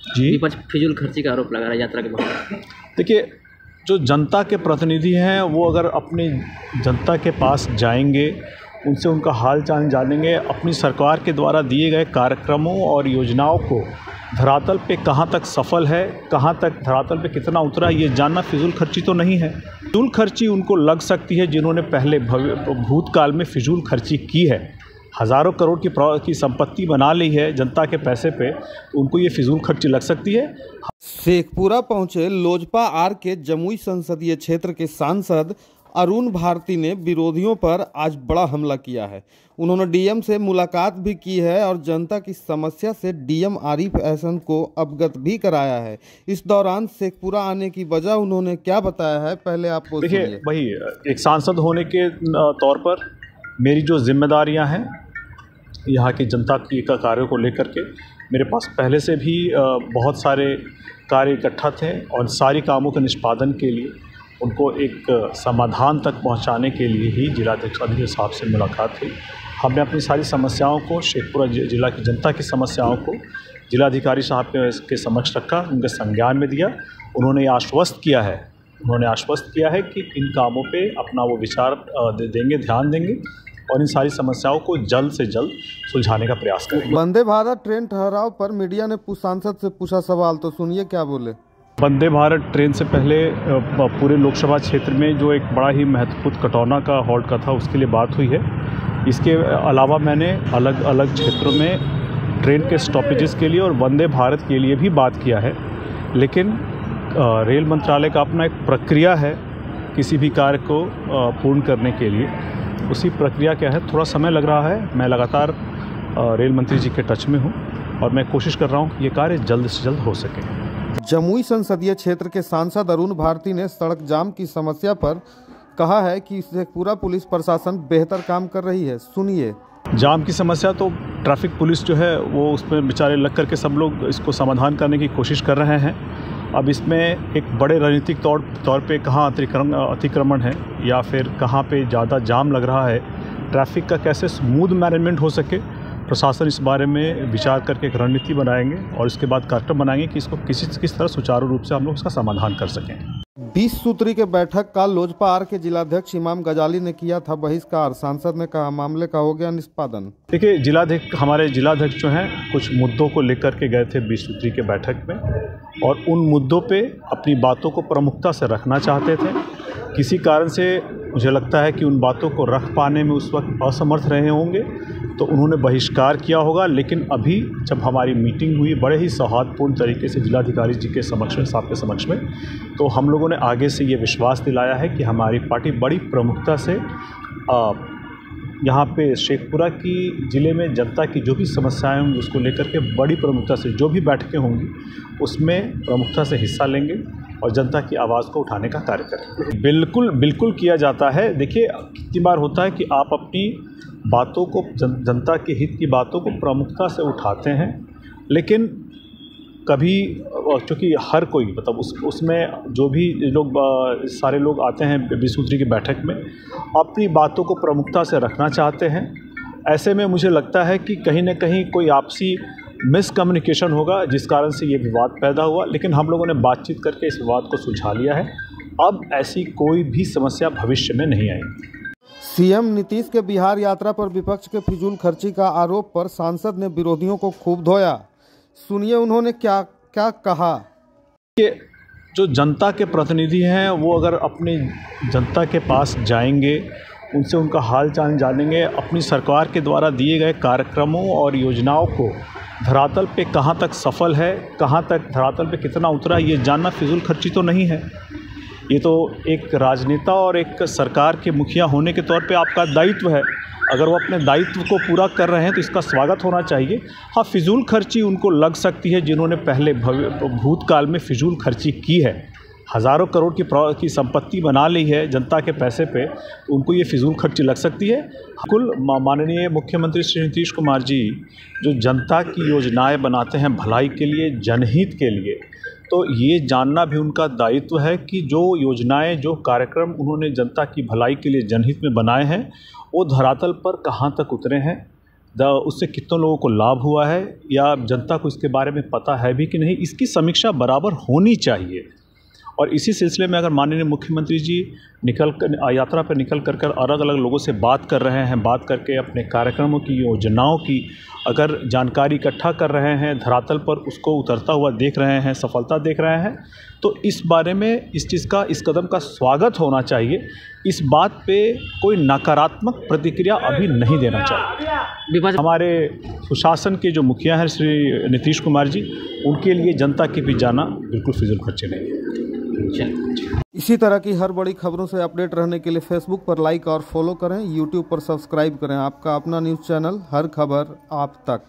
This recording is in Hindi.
जी विपक्ष फिजूल खर्ची का आरोप लगा रहा है यात्रा के बाद। देखिए, जो जनता के प्रतिनिधि हैं वो अगर अपनी जनता के पास जाएंगे, उनसे उनका हाल चाल जानेंगे, अपनी सरकार के द्वारा दिए गए कार्यक्रमों और योजनाओं को धरातल पे कहाँ तक सफल है, कहाँ तक धरातल पे कितना उतरा, ये जानना फिजूल खर्ची तो नहीं है। फिजूल खर्ची उनको लग सकती है जिन्होंने पहले भूतकाल में फिजूल खर्ची की है, हज़ारों करोड़ की संपत्ति बना ली है जनता के पैसे पे, तो उनको ये फिजूल खर्ची लग सकती है। शेखपुरा पहुंचे लोजपा आर के जमुई संसदीय क्षेत्र के सांसद अरुण भारती ने विरोधियों पर आज बड़ा हमला किया है। उन्होंने डीएम से मुलाकात भी की है और जनता की समस्या से डीएम आरिफ अहसन को अवगत भी कराया है। इस दौरान शेखपुरा आने की वजह उन्होंने क्या बताया है, पहले आप देखिए, वही एक सांसद होने के तौर पर मेरी जो जिम्मेदारियां हैं यहाँ की जनता की कार्यों को लेकर के, मेरे पास पहले से भी बहुत सारे कार्य इकट्ठा थे और सारी कामों के निष्पादन के लिए उनको एक समाधान तक पहुंचाने के लिए ही जिलाधिकारी साहब से मुलाकात हुई। हमने अपनी सारी समस्याओं को, शेखपुरा जिला की जनता की समस्याओं को जिलाधिकारी साहब के समक्ष रखा, उनके संज्ञान में दिया। उन्होंने आश्वस्त किया है कि इन कामों पे अपना वो विचार देंगे, ध्यान देंगे और इन सारी समस्याओं को जल्द से जल्द सुलझाने का प्रयास करेंगे। वंदे भारत ट्रेन ठहराव पर मीडिया ने सांसद से पूछा सवाल, तो सुनिए क्या बोले। वंदे भारत ट्रेन से पहले पूरे लोकसभा क्षेत्र में जो एक बड़ा ही महत्वपूर्ण कटौना का हॉल्ट का था, उसके लिए बात हुई है। इसके अलावा मैंने अलग अलग क्षेत्रों में ट्रेन के स्टॉपेजेस के लिए और वंदे भारत के लिए भी बात किया है। लेकिन रेल मंत्रालय का अपना एक प्रक्रिया है किसी भी कार्य को पूर्ण करने के लिए। उसी प्रक्रिया क्या है, थोड़ा समय लग रहा है। मैं लगातार रेल मंत्री जी के टच में हूँ और मैं कोशिश कर रहा हूँ कि ये कार्य जल्द से जल्द हो सके। जमुई संसदीय क्षेत्र के सांसद अरुण भारती ने सड़क जाम की समस्या पर कहा है कि शेखपुरा पुलिस प्रशासन बेहतर काम कर रही है। सुनिए। जाम की समस्या तो ट्रैफिक पुलिस जो है वो उसमें बेचारे लग करके सब लोग इसको समाधान करने की कोशिश कर रहे हैं। अब इसमें एक बड़े राजनीतिक तौर पे कहाँ अतिक्रमण है या फिर कहाँ पे ज़्यादा जाम लग रहा है, ट्रैफिक का कैसे स्मूथ मैनेजमेंट हो सके, प्रशासन इस बारे में विचार करके एक रणनीति बनाएंगे और इसके बाद कार्यक्रम बनाएंगे कि इसको किस तरह सुचारू रूप से हम लोग इसका समाधान कर सकें। 20 सूत्री के बैठक का लोजपा आर के जिलाध्यक्ष इमाम गजाली ने किया था बहिष्कार। सांसद ने कहा मामले का हो गया निष्पादन। देखिए, हमारे जिलाध्यक्ष जो हैं कुछ मुद्दों को लेकर के गए थे 20 सूत्री के बैठक में और उन मुद्दों पे अपनी बातों को प्रमुखता से रखना चाहते थे। किसी कारण से मुझे लगता है कि उन बातों को रख पाने में उस वक्त असमर्थ रहे होंगे, तो उन्होंने बहिष्कार किया होगा। लेकिन अभी जब हमारी मीटिंग हुई बड़े ही सौहार्दपूर्ण तरीके से जिलाधिकारी जी के समक्ष में, साहब के समक्ष में, तो हम लोगों ने आगे से ये विश्वास दिलाया है कि हमारी पार्टी बड़ी प्रमुखता से यहाँ पे शेखपुरा की ज़िले में जनता की जो भी समस्याएं होंगी उसको लेकर के बड़ी प्रमुखता से जो भी बैठकें होंगी उसमें प्रमुखता से हिस्सा लेंगे और जनता की आवाज़ को उठाने का कार्य करेंगे। बिल्कुल किया जाता है। देखिए, कितनी बार होता है कि आप अपनी बातों को, जनता के हित की बातों को प्रमुखता से उठाते हैं, लेकिन कभी चूँकि हर कोई मतलब उसमें जो भी लोग सारे लोग आते हैं 20 सूत्री की बैठक में अपनी बातों को प्रमुखता से रखना चाहते हैं। ऐसे में मुझे लगता है कि कहीं न कहीं कोई आपसी मिसकम्युनिकेशन होगा जिस कारण से ये विवाद पैदा हुआ, लेकिन हम लोगों ने बातचीत करके इस विवाद को सुलझा लिया है। अब ऐसी कोई भी समस्या भविष्य में नहीं आएगी। सीएम नीतीश के बिहार यात्रा पर विपक्ष के फिजूल खर्ची का आरोप पर सांसद ने विरोधियों को खूब धोया। सुनिए उन्होंने क्या क्या कहा। कि जो जनता के प्रतिनिधि हैं वो अगर अपनी जनता के पास जाएंगे, उनसे उनका हाल चाल जानेंगे, अपनी सरकार के द्वारा दिए गए कार्यक्रमों और योजनाओं को धरातल पे कहाँ तक सफल है, कहाँ तक धरातल पे कितना उतरा, ये जानना फिजूल खर्ची तो नहीं है। ये तो एक राजनेता और एक सरकार के मुखिया होने के तौर पे आपका दायित्व है। अगर वो अपने दायित्व को पूरा कर रहे हैं तो इसका स्वागत होना चाहिए। हाँ, फिजूल खर्ची उनको लग सकती है जिन्होंने पहले भूतकाल में फिजूल खर्ची की है, हज़ारों करोड़ की संपत्ति बना ली है जनता के पैसे पे, तो उनको ये फिजूल खर्ची लग सकती है। कुल माननीय मुख्यमंत्री श्री नीतीश कुमार जी जो जनता की योजनाएं बनाते हैं भलाई के लिए, जनहित के लिए, तो ये जानना भी उनका दायित्व है कि जो योजनाएं, जो कार्यक्रम उन्होंने जनता की भलाई के लिए जनहित में बनाए हैं वो धरातल पर कहाँ तक उतरे हैं, उससे कितने लोगों को लाभ हुआ है या जनता को इसके बारे में पता है भी कि नहीं, इसकी समीक्षा बराबर होनी चाहिए। और इसी सिलसिले में अगर माननीय मुख्यमंत्री जी यात्रा पर निकल कर अलग अलग लोगों से बात कर रहे हैं, बात करके अपने कार्यक्रमों की, योजनाओं की अगर जानकारी इकट्ठा कर रहे हैं, धरातल पर उसको उतरता हुआ देख रहे हैं, सफलता देख रहे हैं, तो इस बारे में इस कदम का स्वागत होना चाहिए। इस बात पे कोई नकारात्मक प्रतिक्रिया अभी नहीं देना चाहिए। हमारे सुशासन के जो मुखिया हैं श्री नीतीश कुमार जी, उनके लिए जनता के बीच जाना बिल्कुल फिजूल खर्चे नहीं है। इसी तरह की हर बड़ी खबरों से अपडेट रहने के लिए फेसबुक पर लाइक और फॉलो करें, यूट्यूब पर सब्सक्राइब करें। आपका अपना न्यूज़ चैनल, हर खबर आप तक।